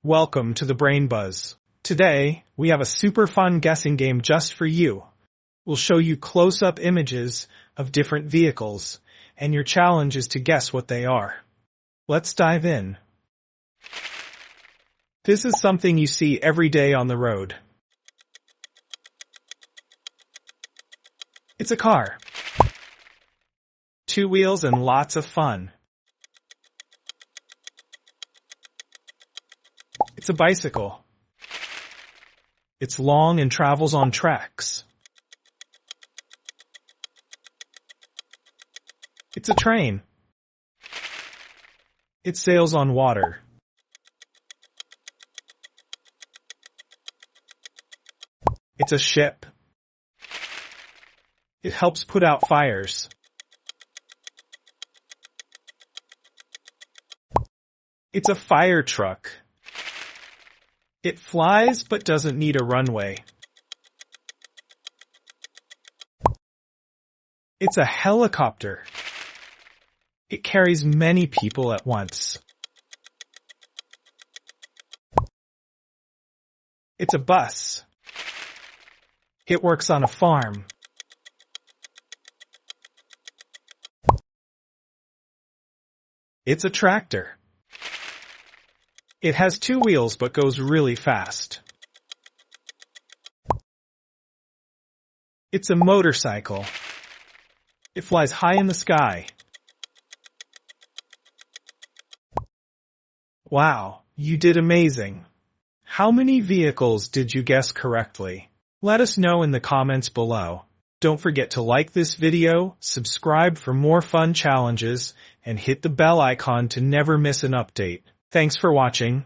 Welcome to the Brain Buzz. Today, we have a super fun guessing game just for you. We'll show you close-up images of different vehicles, and your challenge is to guess what they are. Let's dive in. This is something you see every day on the road. It's a car. 2 wheels and lots of fun. It's a bicycle. It's long and travels on tracks. It's a train. It sails on water. It's a ship. It helps put out fires. It's a fire truck. It flies but doesn't need a runway. It's a helicopter. It carries many people at once. It's a bus. It works on a farm. It's a tractor. It has 2 wheels but goes really fast. It's a motorcycle. It flies high in the sky. Wow, you did amazing. How many vehicles did you guess correctly? Let us know in the comments below. Don't forget to like this video, subscribe for more fun challenges, and hit the bell icon to never miss an update. Thanks for watching.